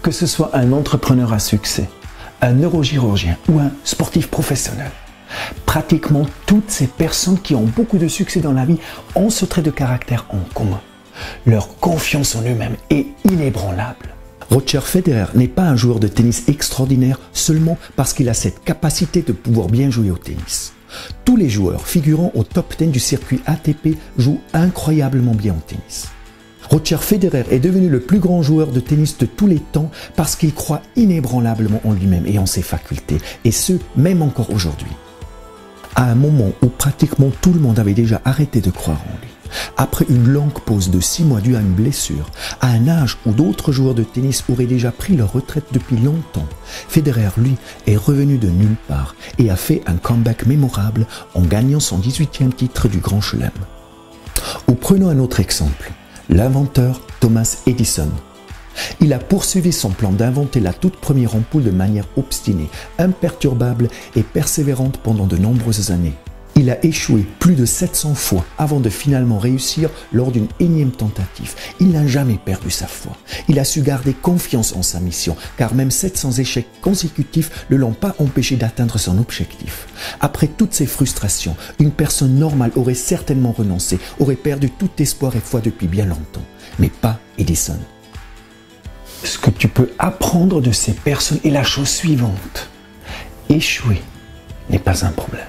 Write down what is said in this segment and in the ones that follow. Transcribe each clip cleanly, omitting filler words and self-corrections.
Que ce soit un entrepreneur à succès, un neurochirurgien ou un sportif professionnel, pratiquement toutes ces personnes qui ont beaucoup de succès dans la vie ont ce trait de caractère en commun. Leur confiance en eux-mêmes est inébranlable. Roger Federer n'est pas un joueur de tennis extraordinaire seulement parce qu'il a cette capacité de pouvoir bien jouer au tennis. Tous les joueurs figurant au top 10 du circuit ATP jouent incroyablement bien au tennis. Roger Federer est devenu le plus grand joueur de tennis de tous les temps parce qu'il croit inébranlablement en lui-même et en ses facultés, et ce, même encore aujourd'hui. À un moment où pratiquement tout le monde avait déjà arrêté de croire en lui, après une longue pause de 6 mois due à une blessure, à un âge où d'autres joueurs de tennis auraient déjà pris leur retraite depuis longtemps, Federer, lui, est revenu de nulle part et a fait un comeback mémorable en gagnant son 18e titre du Grand Chelem. Ou prenons un autre exemple, l'inventeur Thomas Edison. Il a poursuivi son plan d'inventer la toute première ampoule de manière obstinée, imperturbable et persévérante pendant de nombreuses années. Il a échoué plus de 700 fois avant de finalement réussir lors d'une énième tentative. Il n'a jamais perdu sa foi. Il a su garder confiance en sa mission, car même 700 échecs consécutifs ne l'ont pas empêché d'atteindre son objectif. Après toutes ces frustrations, une personne normale aurait certainement renoncé, aurait perdu tout espoir et foi depuis bien longtemps. Mais pas Edison. Ce que tu peux apprendre de ces personnes est la chose suivante. Échouer n'est pas un problème.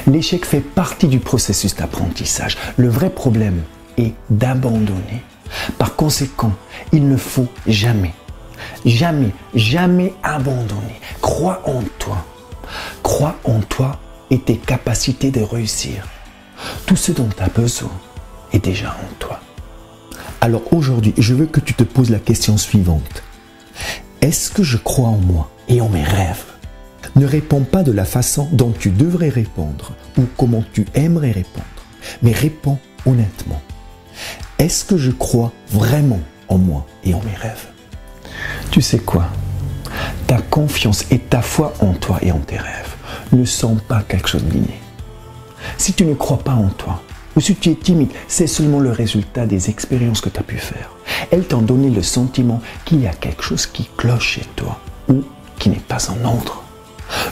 L'échec fait partie du processus d'apprentissage. Le vrai problème est d'abandonner. Par conséquent, il ne faut jamais, jamais, jamais abandonner. Crois en toi. Crois en toi et tes capacités de réussir. Tout ce dont tu as besoin est déjà en toi. Alors aujourd'hui, je veux que tu te poses la question suivante. Est-ce que je crois en moi et en mes rêves ? Ne réponds pas de la façon dont tu devrais répondre ou comment tu aimerais répondre, mais réponds honnêtement. Est-ce que je crois vraiment en moi et en mes rêves? Tu sais quoi? Ta confiance et ta foi en toi et en tes rêves ne sont pas quelque chose d'inné. Si tu ne crois pas en toi, ou si tu es timide, c'est seulement le résultat des expériences que tu as pu faire. Elles t'ont donné le sentiment qu'il y a quelque chose qui cloche chez toi ou qui n'est pas en ordre.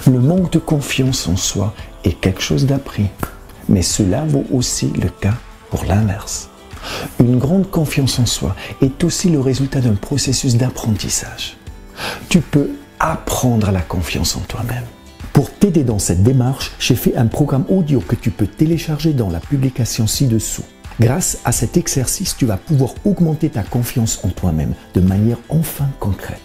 Le manque de confiance en soi est quelque chose d'appris, mais cela vaut aussi le cas pour l'inverse. Une grande confiance en soi est aussi le résultat d'un processus d'apprentissage. Tu peux apprendre la confiance en toi-même. Pour t'aider dans cette démarche, j'ai fait un programme audio que tu peux télécharger dans la publication ci-dessous. Grâce à cet exercice, tu vas pouvoir augmenter ta confiance en toi-même de manière enfin concrète.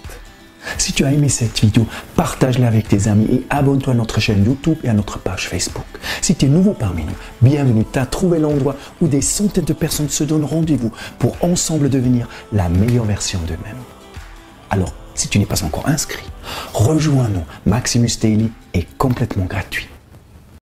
Si tu as aimé cette vidéo, partage-la avec tes amis et abonne-toi à notre chaîne YouTube et à notre page Facebook. Si tu es nouveau parmi nous, bienvenue, tu as trouvé l'endroit où des centaines de personnes se donnent rendez-vous pour ensemble devenir la meilleure version d'eux-mêmes. Alors, si tu n'es pas encore inscrit, rejoins-nous. Maximus Daily est complètement gratuit.